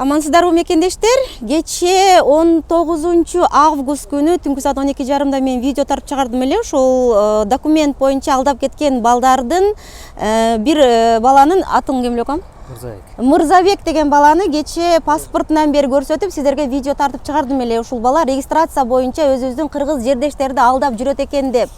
Амансыздарбы мекендештер? Кече 19 август күнү түнкү саат 12:30 мен видео тартып чыгардым эле. Ошол документ боюнча алдап кеткен балдардын бир баланын атын ким эле? Мырзабек деген баланы кече паспортунан бери көрсөтүп, сиздерге видео тартып чыгардым эле. Ушул бала регистрация боюнча өзүбүздүн кыргыз жердештерди алдап жүрөт экен деп.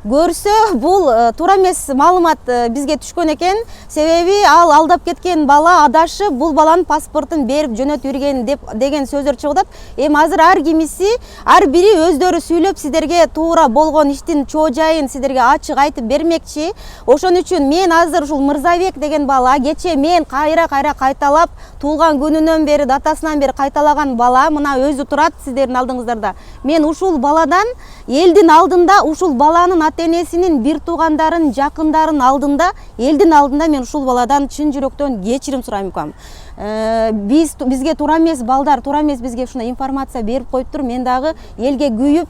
Көрсө, бул туура эмес маалымат бизге түшкөн экен. Себеби ал алдап кеткен бала адашып, бул баланын паспортун берип жөнөтүп жүргөн деген сөздөр чыгып. Эми азыр ар кимиси, ар бири өздөрү сүйлөп сиздерге туура болгон иштин чоо жайын сиздерге ачык айтып бермекчи. Ошон үчүн мен азыр ушул Мырзабек деген бала кече мен кайра кайталап туулган күнүнөн бери, датасынан бери кайталаган бала мына өзү турат сиздердин алдыңыздарда. Мен ушул баладан элдин алдында ушул баланын ата-энесинин, бир туугандарын, жакындарын алдында, элдин алдында мен ушул баладан чын жүрөктөн кечирим сурайм укам. Бизге туура эмес балдар, туура эмес бизге ушундай информация берип коюп туруп, мен дагы элге күйүп,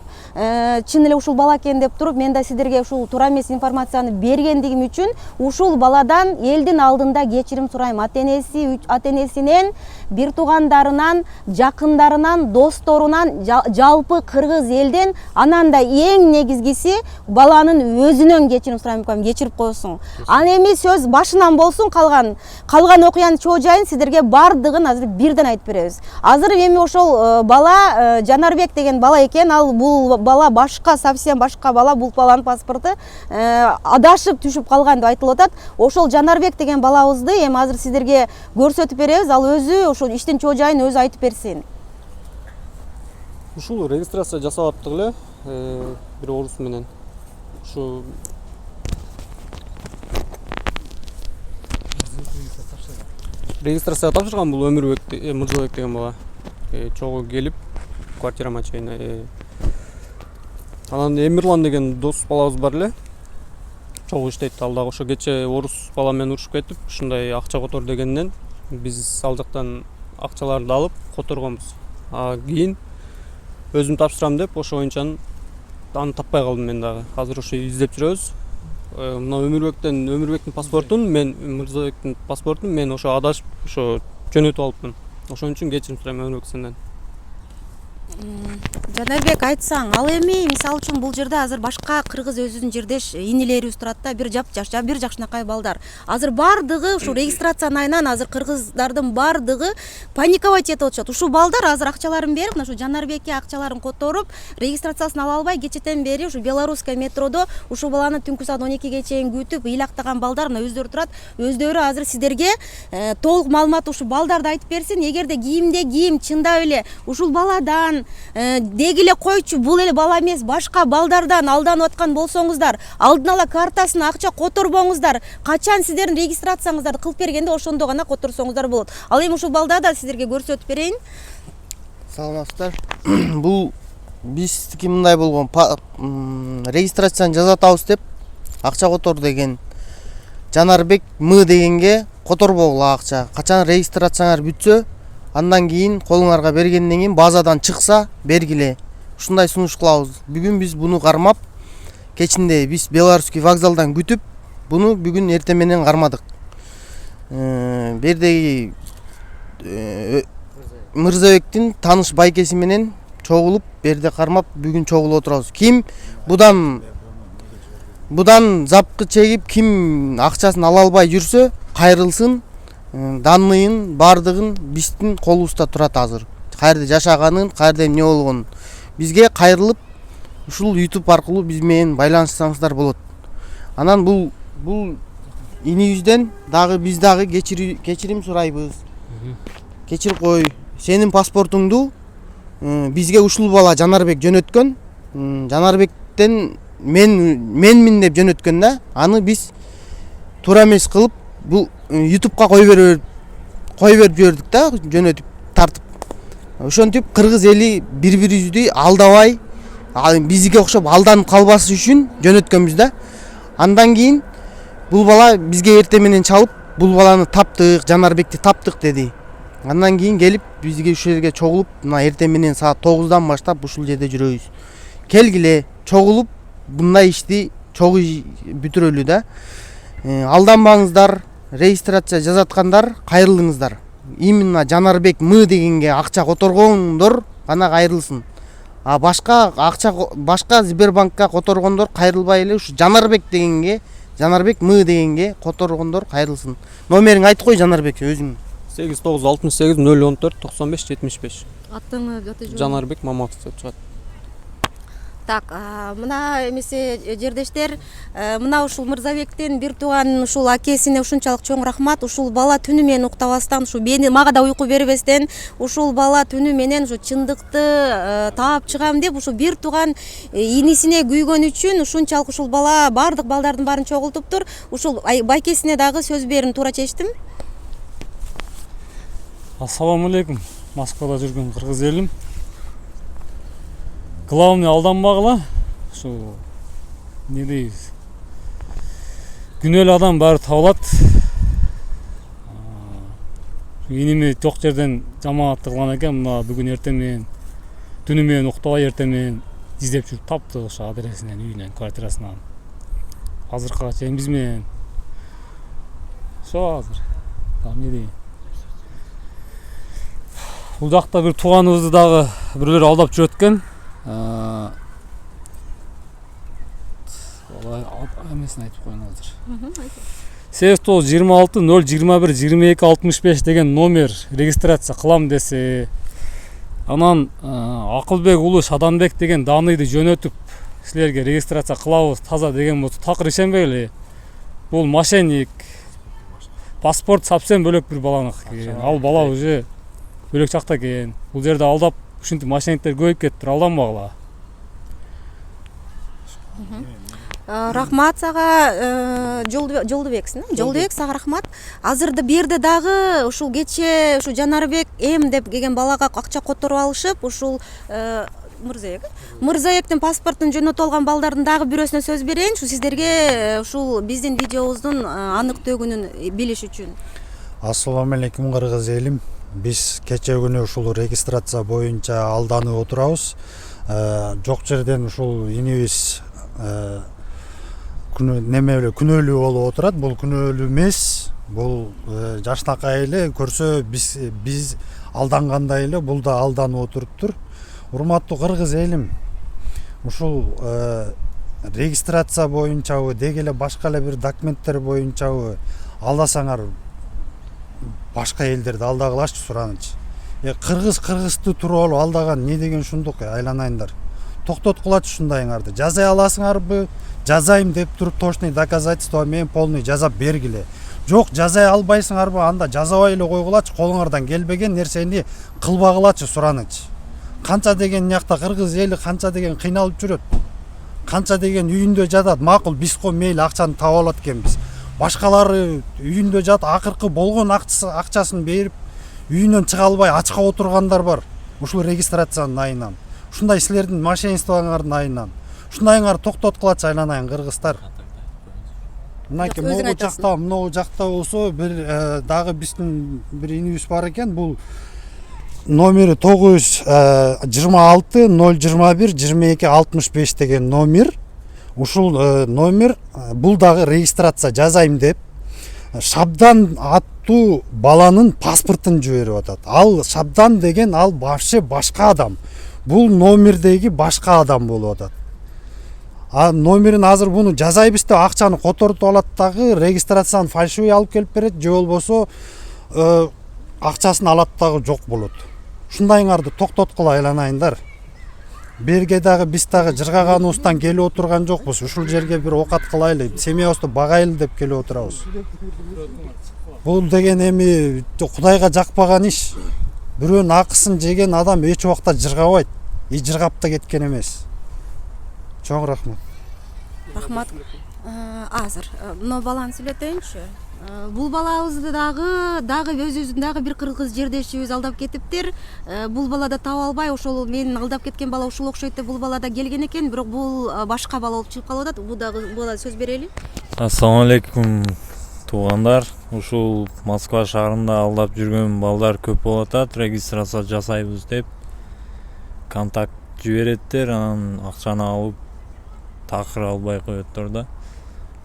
чын эле ушул бала экен деп туруп, мен да сиздерге ушул туура эмес информацияны бергендигим үчүн ушул баладан элдин алдында кечирим сурайм. Ата-энесинен, бир туугандарынан, жакындарынан, досторунан, жалпы кыргыз элден, анан да эң негизгиси баланын өзүнөн кечирим сурайм укам, кечирип койсуң. Ал эми сөз башынан болсун, калган окуянын чоо жайын сиздерге бардыгын азыр бирден айтып беребиз. Азыр эми ошол бала Жанарбек деген бала экен, ал бул бала башка, совсем башка бала, бул баланын паспорту адашып түшүп калган деп айтылып атат. Ошол Жанарбек деген балабызды эми азыр сиздерге көрсөтүп беребиз, ал өзү ошол иштин чоо жайын өзү айтып берсин. Ушул регистрация жасап аттык эле, бир орус менен. Ушу регистрацияга тапшырган бул Мырзабек деген бала. Чогуу келип квартирама чейин. Анан Эмирлан деген дос балабыз бар эле. Чогуу иштейт, ал дагы ошо кече орус бала менен урушуп кетип, ушундай акча котор дегенден биз ал жактан акчаларды алып которгонбуз. Кийин өзүм тапшырам деп ошо боюнча аны таппай калдым мен дагы. Азыр ошо издеп жүрөбүз. Мына Өмүрбектин паспортун, мен Мырзабектин паспортун мен ошо адашып ошо жөнөтүп алыпмын. Ошон үчүн кечирим сурайм Өмүрбек сенден. Жанарбек, айтсаң, ал эми мисалы үчүн бул жерде азыр башка кыргыз өзүбүздүн жердеш инилерибиз турат да, бир жапжаш, бир жакшынакай балдар. Азыр бардыгы ушу регистрациянын айынан азыр кыргыздардын бардыгы паниковать этип атышат. Ушул балдар азыр акчаларын берип, мына ушу Жанарбекке акчаларын которуп, регистрациясын ала албай кечетен бери ушу Белорусская метродо ушул баланы түнкү саат 12ге чейин күтүп, ыйлактаган балдар мына өздөрү турат. Өздөрү азыр сиздерге толук маалымат ушул балдарды айтып берсин. Эгерде кийимде кийим чындап эле ушул баладан дегиле койчу, бул эле бала эмес, башка балдардан алданып аткан болсоңуздар, алдын ала картасына акча которбоңуздар. Качан сиздердин регистрацияңыздарды кылып бергенде ошондо гана которсоңуздар болот. Ал эми ушул балдарды да сиздерге көрсөтүп берейин. Саламатсыздар. Бул биздики мындай болгон, регистрацияны жасатабыз деп акча котор деген Жанарбек М дегенге которбогула акча. Качан регистрацияңар бүтсө, андан кийин колуңарга бергенден кийин базадан чыкса бергиле. Ушундай сунуш кылабыз. Бүгүн биз буну кармап, кечинде биз Белорусский вокзалдан күтүп, буну бүгүн эртең менен кармадык. Бердеги Мырзабектин таныш байкеси менен чогулуп, берде кармап, бүгүн чогулуп отурабыз. Ким будан запкы чегип, ким акчасын ала албай жүрсө, кайрылсын. Данныйын бардыгын биздин колубузда турат азыр. Каерде жашаганын, каерде эмне болгонун бизге кайрылып, ушул YouTube аркылуу биз менен байланышсаңыздар болот. Анан бул инибизден дагы биз дагы кечирим сурайбыз. Кечирип кой, сенин паспортуңду бизге ушул бала Жанарбек жөнөткөн. Жанарбектен менмин деп жөнөткөн да. Аны биз туура эмес кылып, бул YouTube'га кой берип жибердик да, жөнөтүп тартып. Ошентип кыргыз эли бири-бирибизди алдабай, бизге окшоп алданып калбасы үчүн жөнөткөнбүз да. Андан кийин бул бала бизге эртең менен чалып, бул баланы таптык, Жанарбекти таптык деди. Андан кийин келип бизге ушул жерге чогулуп, мына эртең менен саат 9-дан баштап ушул жерде жүрөбүз. Келгиле, чогулуп, мындай ишти чогуу бүтүрөлү да. Алданбаңыздар, регистрация жасаткандар кайрылыңыздар. именно Жанарбек М дегенге акча которгондор гана кайрылсын. А башка Сбербанкка которгондор кайрылбай эле ушу Жанарбек М дегенге которгондор кайрылсын. Номериңди айтып кой, Жанарбек, өзүң. 8968 014 95 75. Аттың аты жөнү? Жанарбек Маматов деп чыгат. Так, мына эмесе жердештер, мына ушул Мырзабектин бир тууган ушул акесине ушунчалык чоң рахмат. Ушул бала түнү менен уктабастан, ушу мага да уйку бербестен, ушул бала түнү менен ушу чындыкты таап чыгам деп, ушу бир тууган инисине күйгөн үчүн ушунчалык ушул бала бардык балдардын баарын чогултуптур. Ушул байкесине дагы сөз берин, туура чечтим. Ассаламу алейкум, Москвада жүргөн кыргыз элим. Главный алданбагыла, ушу не дейбиз, күнөөлүү адам баары табылат. Иними жок жерден жамаатты кылган экен, мына бүгүн эртең менен түнү менен уктабай эртең менен издеп жүрүп тапты ошо адресинен, үйүнөн, квартирасынан. Азыркыга чейин биз менен ошо азыр эмне дейм, бул жакта бир тууганыбызды дагы бирлер алдап жүрөт экен. Эмесин айтып коеюн азыр. 26 021 22 65 деген номер регистрация кылам десе, анан Акылбек уулу Шаданбек деген Даныйды жөнөтүп силерге регистрация кылабыз таза деген болсо такыр ишенбейли. Бул мошенник. Паспорт совсем бөлөк бир баланыкы. Ал бала уже бөлөк жакта экен. Бул жерде алдап ушинтип мошенниктер көбөйүп кетиптир, алданбагыла. Рахмат сага, Жолдубексиң, Жолдубек, сага рахмат. Азырда берде дагы ушул кече ушу Жанарбек М деп келген балага акча которуп алышып, ушул Мырзабектин паспортун жөнөтүп алган балдардын дагы бирөөсүнө сөз берейин, ушу сиздерге ушул биздин видеобуздун анык төгүнүн билиш үчүн. Ассаламу алейкум кыргыз элим. Биз кече күнү ушул регистрация боюнча алданып отурабыз. Жок жерден ушул инибиз күнөөлүү болуп отурат. Бул күнөөлүү эмес. Бул жаштакай эле көрсө биз алдангандай эле бул да алданып отуруптур. Урматтуу кыргыз элим, ушул регистрация боюнчабы, деги эле башка эле бир документтер боюнчабы алдасаңар башка элдерди алдагылачы, суранычы. Кыргызды туруп алып алдаган эмне деген шундук, айланайындар. Токтоткулачы ушундайыңарды. Жазай аласыңарбы? Жазайм деп туруп точный доказательство менен полный жазап бергиле. Жок, жазай албайсыңарбы? Анда жазабай эле койгулачы, колуңардан келбеген нерсени кылбагылачы, суранычы. Канча деген жакта кыргыз эли канча деген кыйналып жүрөт. Канча деген үйүндө жатат. Макул, биз мейли акчаны таап алат экенбиз. Башкалары үйүндө жат, акыркы болгон акчасын берип үйүнөн чыга албай ачка отургандар бар. Ушул регистрациянын айынан. Ушундай силердин мошенничествоңардын айынан. Ушундайыңар токтоткулачы, айланайын кыргыздар. Мынакей могу жакта болсо бир дагы биздин бир инибиз бар экен. Бул номери 926 021 22 65 деген номер. Ушул номер бул дагы регистрация жазайм деп Шабдан аттуу баланын паспортун жиберип атат. Ал Шабдан деген ал вообще башка адам. Бул номердеги башка адам болуп атат. Номерин азыр буну жазайбыз деп акчаны которуп алат дагы регистрацияны фальшивый алып келип берет, же болбосо акчасын алат дагы жок болот. Ушундайыңарды токтоткула, айланайындар. Берге дагы биз дагы жыргаганыбыздан келип отурган жокпуз. Ушул жерге бир окат кылайлы, семьябызды багайлы деп келип отурабыз. Бул деген эми Кудайга жакпаган иш. Бирөөнүн акысын жеген адам эч убакта жыргабайт. Жыргап да кеткен эмес. Чоң рахмат. Рахмат. Азыр мына баланы сүйлөтөйүнчү. Бул балабызды дагы өзүбүздүн дагы бир кыргыз жердешибиз алдап кетиптир. Бул бала да таап албай, ошол менин алдап кеткен бала ушул окшойт деп бул бала да келген экен, бирок бул башка бала болуп чыгып калып атат. Бул дагы сөз берели. Ассаламу алейкум туугандар. Ушул Москва шаарында алдап жүргөн балдар көп болуп атат. Регистрация жасайбыз деп контакт жибереттер, анан акчаны алып такыр албай коёттор да.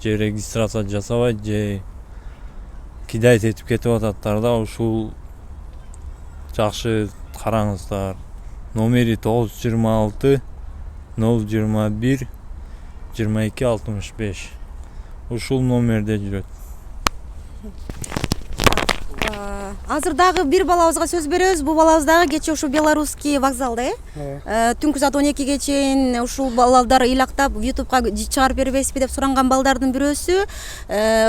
Же регистрация жасабайт, же кидайт этип кетип ататтар да. Ушул жакшы караңыздар. Номери 926 021 2265. Ушул номерде жүрөт. Азыр дагы бир балабызга сөз беребиз. Бул балабыз дагы кечээ ушу Белорусский вокзалда, түнкү саат 12ге чейин ушул балдар ыйлактап YouTubeга чыгарып бербейсизби деп суранган балдардын бирөөсү.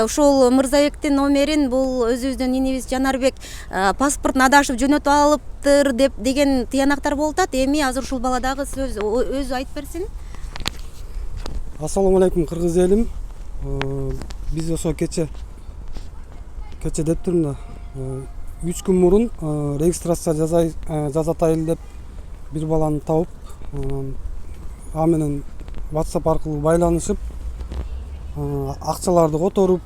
Ушул Мырзабектин номерин бул өзүбүздүн инибиз Жанарбек паспортун адашып жөнөтүп алыптыр деген тыянактар болуп атат. Эми азыр ушул бала дагы сөз өзү айтып берсин. Ассаламу алейкум кыргыз элим. Биз ошо кече дептирмин да 3 күн мурун регистрация жазатайын деп бир баланы тауып, а менен WhatsApp аркылуу байланышып, акчаларды которуп,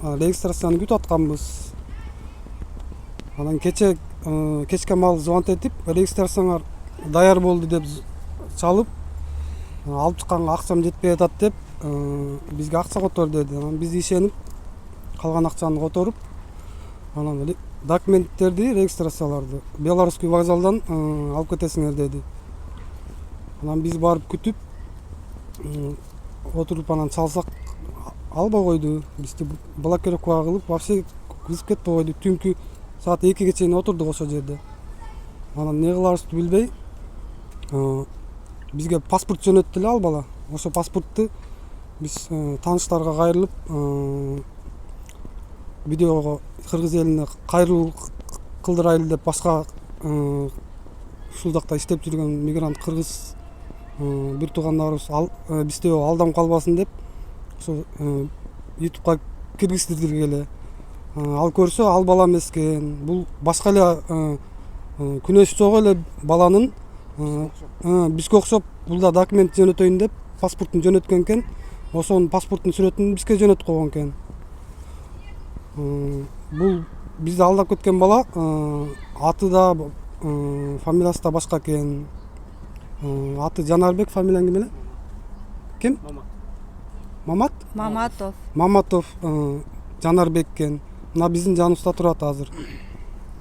регистрацияны күтүп атканбыз. Анан кечке маал звонок этип, регистрацияңар даяр болду деп чалып, алып чыкканга акчам жетпей атат деп бизге акча котор деди. Анан биз ишенип калган акчаны которуп, анан документтерди, регистрацияларды Белорусский вокзалдан алып кетесиңер деди. Анан биз барып күтүп отуруп анан чалсак албай койду. Бизди блокировка кылып, вообще кызып кетпей койду. Түнкү саат 2ге чейин отурдук ошол жерде. Анан не кыларыбызды билбей, бизге паспорт жөнөттү эле ал бала. Ошо паспортту биз тааныштарга кайрылып, видеого кыргыз элине кайрылуу кылдырайлы деп башка ушул жакта иштеп жүргөн мигрант кыргыз бир туугандарыбыз бизде алданып калбасын деп ошо YouTubeга киргиздиргеле. Ал көрсө ал бала эмес экен. Бул башка эле күнөөсү жок эле баланын бизге окшоп бул да документ жөнөтөйүн деп паспортун жөнөткөн экен. Ошонун паспорттун сүрөтүн бизге жөнөтүп койгон экен. Бул бизди алдап кеткен бала, аты да фамилиясы да башка экен. Аты Жанарбек, фамилияң ким эле? Ким? Маматов Жанарбек экен. Мына биздин жаныбызда турат азыр.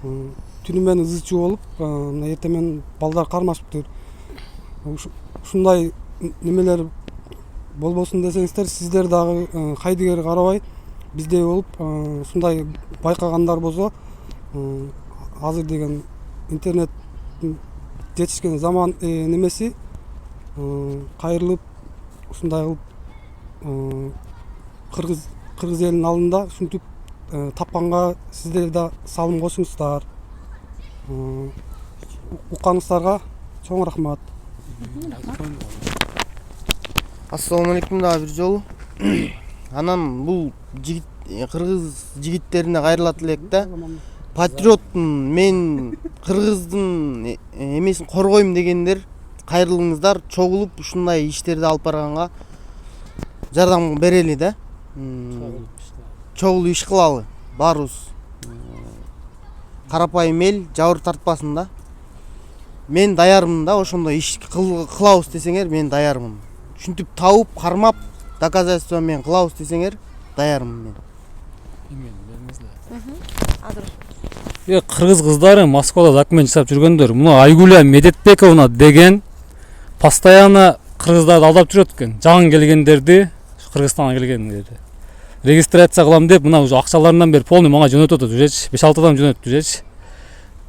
Түнү менен ызычуу болуп, мына эртең менен балдар кармашыптыр. Ушундай немелер болбосун десеңиздер, сиздер дагы кайдыгер карабай биздей болуп, ушундай байкагандар болсо, азыр деген интернет жетишкен заман немеси, кайрылып ушундай кылып кыргыз элинин алдында ушинтип тапканга сиздер да салым кошуңуздар. Укканыңыздарга чоң рахмат. Ассаламу алейкум да бир жолу. Анан бул кыргыз жигиттерине кайрылат элек да. Патриоттун, мен кыргыздын эмесин коргойм дегендер кайрылыңыздар, чогулуп ушундай иштерди алып барганга жардам берели да. Чогулуп иш кылалы баарыбыз. Карапайым эл жабыр тартпасын да. Мен даярмын да, ошондой иш кылабыз десеңер мен даярмын. Ушинтип тауып, кармап, доказательство мен кылабыз десеңер даярмын мен. Кыргыз кыздары Москвада документ жасап жүргөндөр. Муну Айгуля Медетбековна деген постоянно кыргыздарды алдап жүрөт экен. Жаңы келгендерди, Кыргызстанга келгендерди регистрация кылам деп, мына уже акчаларынан бери полный мага жөнөтүп атат жүрөчү. 5-6 адам жөнөтүп жүрөчү.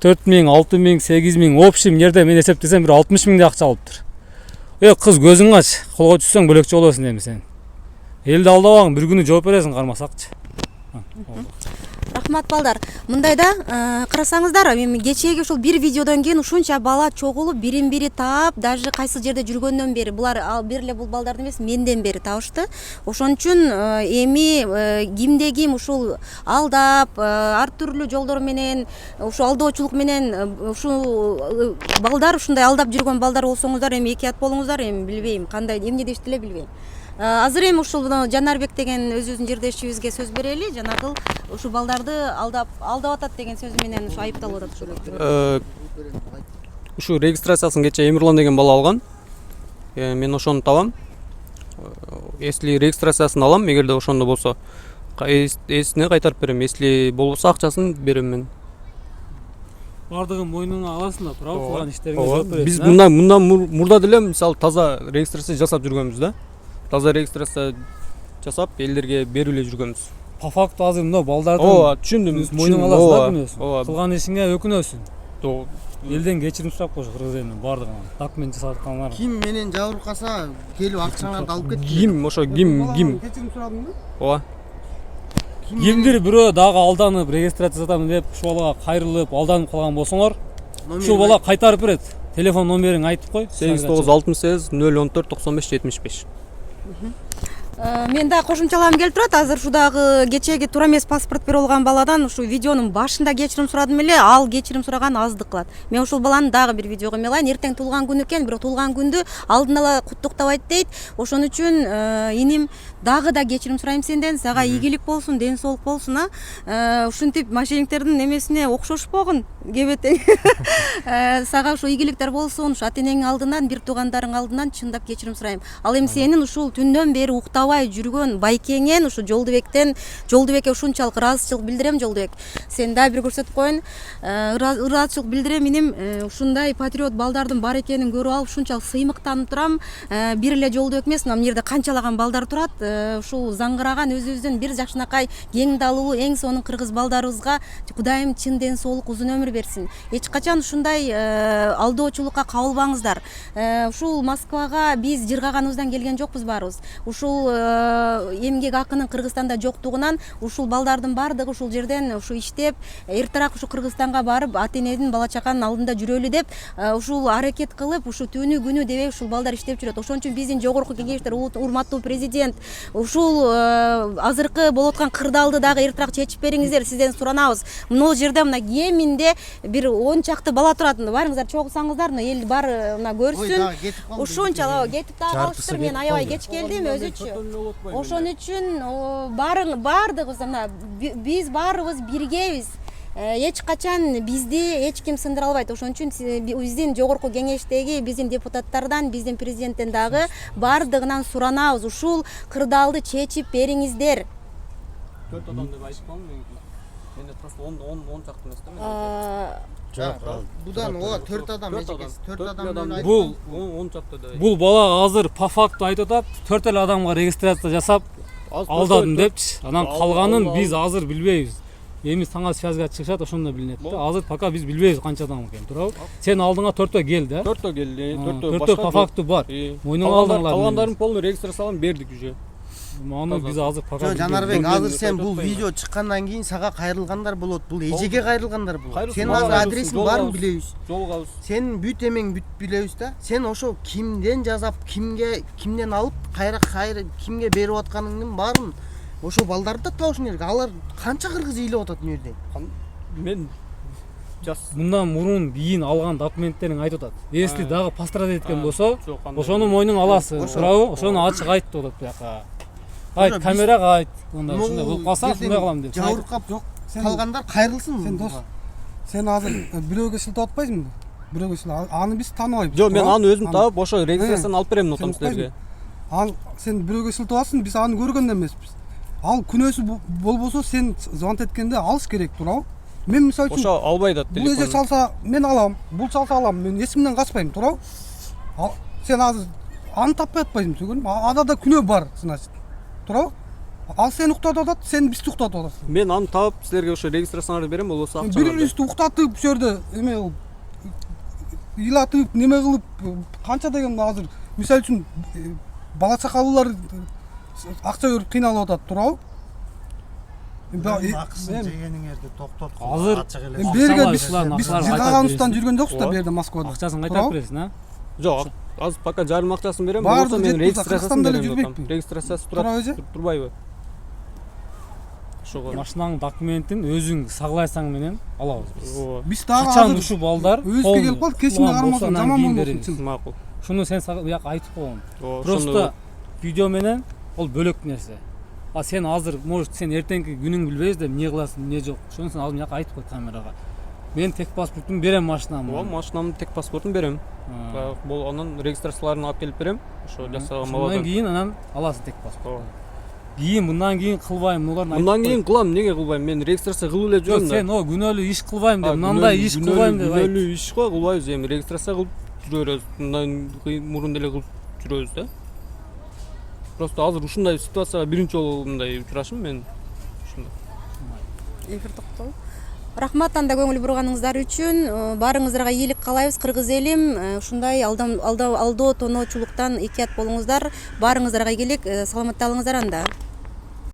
4000, 6000, 8000, общем жерде мен эсептесем бир 60000 акча алыптыр. Кыз көзүң ач, колго түшсөң бөлөкчө болосуң эми сен. Элди алдабагын, бир күнү жооп бересиң кармасакчы. Рахмат балдар. Мындайда карасаңыздар, эми кечеги ушул бир видеодон кийин ушунча бала чогулуп, бирин-бири таап, даже кайсы жерде жүргөндөн бери, булар бир эле бул балдарды эмес, менден бери табышты. Ошон үчүн эми кимде ким ушул алдап, ар түрлүү жолдор менен, ушул алдоочулук менен ушул балдар ушундай алдап жүргөн балдар болсоңуздар, эми экият болуңуздар, эми билбейм, кандай эмне дешти эле билбейм. Азыр эми ушул Жанарбек деген өзүбүздүн жердешибизге сөз берели. Жанагыл ушул балдарды алдап атат деген сөзү менен ушу айыпталып атат. Ушу регистрациясын кече Эмирлан деген бала алган. Мен ошону табам. Если регистрациясын алам, эгерде ошондо болсо эсине кайтарып берем. Если болбосо акчасын берем мен. бардыгын мойнуңа аласың да туурабы, Ооба. кылган иштериңе жооп бересиң. Биз мындан мурда деле мисалы таза регистрация жасап жүргөнбүз да. Таза регистрация жасап элдерге берип эле жүргөнбүз. По факту азыр мына балдардын Ооба, түшүндүм. мойнуңа аласың да күнөөсүн. Ооба. Кылган ишиңе өкүнөсүң. Ооба. Элден кечирим сурап коюш кыргыз элинен бардыгынан. Документ жасап аткандар. Ким менен жабыркаса келип акчаңарды алып кетти. Ким ошо ким? Кечирим сурадыңбы? Ооба. Кимдир бирөө дагы алданып регистрация жасатам деп ушул балага кайрылып алданып калган болсоңор, ушул бала кайтарып берет. Телефон номериңди айтып кой. 8968 014 95 75. Мен дагы кошумчаларым келип турат. Азыр ушу дагы кечеги туура эмес паспорт берип алган баладан ушу видеонун башында кечирим сурадым эле, ал кечирим сураган аздык кылат. Мен ушул баланы дагы бир видеого эмелайын. Эртең туулган күнү экен, бирок туулган күндү алдын ала куттуктабайт дейт. Ошон үчүн иним дагы да кечирим сурайм сенден. Сага ийгилик болсун, ден соолук болсун, ушинтип мошенниктердин эмесине окшошпогун кебетең. Сага ушу ийгиликтер болсун, ушу ата энеңдин алдынан, бир туугандарың алдынан чындап кечирим сурайм. Ал эми сенин ушул түндөн бери уктабай жүргөн байкеңен ушу Жолдубекке ушунчалык ыраазычылык билдирем. Жолдубек, сен дагы бир көрсөтүп коеюн. Ыраазычылык билдирем. Иним ушундай патриот балдардын бар экенин көрүп алып ушунчалык сыймыктанып турам. Бир эле Жолдубек эмес, мына жерде канчалаган балдар турат. Ушул заңгыраган өзүбүздүн бир жакшынакай кеңдалуу эң сонун кыргыз балдарыбызга Кудайым чын ден соолук, узун өмүр берсин. Эч качан ушундай алдоочулукка кабылбаңыздар. Ушул Москвага биз жыргаганыбыздан келген жокпуз баарыбыз. Ушул эмгек акынын Кыргызстанда жоктугунан ушул балдардын баардыгы ушул жерден ушу иштеп, эртерээк ушу Кыргызстанга барып, ата эненин бала чаканын алдында жүрөлү деп ушул аракет кылып, ушу түнү күнү дебей ушул балдар иштеп жүрөт. Ошон үчүн биздин жогорку кеңештер, урматтуу президент, ушул азыркы болуп аткан кырдаалды дагы эртерээк чечип бериңиздер, сизден суранабыз. Мына жерде мына кеминде бир 10 чакты бала турат. Барыңыздар чогулсаңыздар, мына эл бар мына көрсүн. Ушунчалык кетип дагы калыптыр. Мен аябай кеч келдим өзүчү. Ошон үчүн баардыгыбыз мына биз баарыбыз биргебиз. Эч качан бизди эч ким сындыра албайт. Ошон үчүн биздин жогорку кеңештеги биздин депутаттардан, биздин президенттен дагы баардыгынан суранабыз. Ушул кырдаалды чечип бериңиздер. 4 адам деп айтпам мен. Менде просто 10 чакты эмес да. Жок, будан ооба 4 адам эчекеси 4 адам менен айтып. Бул 10 чакты да. Бул бала азыр по факту айтып атат, 4 эле адамга регистрация жасап алдадым депчи. Анан калганын биз азыр билбейбиз. Эми саңа связга чыгышат, ошондо билинет да. Азыр пока биз билбейбиз канча адам экенин, туурабы? Сен алдыңа 4төө келди, да? 4төө келди, 4төө по факту бар. Мойнуңа алдыңдар. Калгандарын полный регистрацияларын бердик уже. Аны биз азыр пока. Жок, Жанарбек, азыр сен бул видео чыккандан кийин сага кайрылгандар болот. Бул эжеге кайрылгандар болот. Сен азыр адресиң барын билебиз. Жолугабыз. Сен бүт эмең бүт билебиз да. Сен ошо кимден жазап, кимден алып, кайра кимге берип атканыңдын баарын ошо балдарды да табышың керек. Алар канча кыргыз ыйлап атат бу жерде? Мен мындан мурун кийин алган документтериң айтып атат. Если дагы пострадать эткен болсо, ошону мойнуңа аласың, туурабы? Ошону ачык айт деп атат буяка. Айт, камерага айт. Ушундай болуп калса, ушундай кылам деп. Жабыркап калгандар кайрылсын. Сен дос, сен азыр бирөөгө шылтап атпайсыңбы? Бирөөгө шылтап, аны биз тааныбайбыз. Жок, мен аны өзүм таап, ошо регистрацияны алып берем нотам силерге. Ал сен бирөөгө шылтап атасың, биз аны көргөн да эмеспиз. Ал күнөөсү болбосо сен звонок эткенде алыш керек, туурабы? Мен мисалы үчүн Ошо албайт ат телефон. бул эже салса мен алам, бул салса алам, мен эсимден качпайм, туурабы? Сен азыр аны таппай атпайсың, түгүн? Ада да күнөө бар, значит. Туурабы? Ал сени уктатып атат, сен бизди уктатып атасың. Мен аны таап силерге ошо регистрацияларды берем, болбосо акча. Бири-бирибизди уктатып, ушул жерде эме ыйлатып, неме кылып, канча деген азыр мисалы үчүн бала чакалуулар акча берип кыйналып атат, туурабы? Акысын жегениңерди токтот. Азыр берге биз жыргаганыбыздан жүргөн жокпуз да бу жерде Москвада. Акчасын кайтарып бересиң, а? Жок, азыр пока жарым акчасын берем, болбосо мен регистрациясын берем. Регистрациясы турбайбы? Ошого Машинаңдын документин өзүң саглайсаң менен алабыз биз. Биз дагы Качан азыр ушул балдар өзүбүзгө келип калып, кечимге карамасаң жаман болбосун. макул. Шуну сен буяка айтып койгон. Просто Просто видео менен ол бөлөк нерсе. А сен азыр может сен эртеңки күнүң билбейбиз деп эмне кыласың, эмне жок. Ошону сен азыр буяка айтып кой камерага. Мен тек паспортумду берем машинамды. Машинамдын тек паспортун берем. Бул анан регистрацияларын алып келип берем. Ошо жасаган баладан. Андан кийин анан аласың тек паспорт. кийин мындан кийин кылбайм муларды Мындан кийин кылам, эмнеге кылбайм? Мен регистрация кылып эле жок жүрөм да. сен о күнөөлүү иш кылбайм деп мындай иш кылбайм деп айт. Күнөөлүү иш го кылбайбыз, эми регистрация кылып жүрө беребиз. Мындан мурун деле кылып жүрөбүз да. Просто азыр ушундай ситуацияга биринчи жолу мындай учурашым мен. Ушундай. Эфир токтолду. Рахмат анда көңүл бурганыңыздар үчүн. Баарыңыздарга ийгилик каалайбыз кыргыз элим. Ушундай алдоо тоноочулуктан экият болуңуздар. Баарыңыздарга ийгилик, саламатта болуңуздар анда.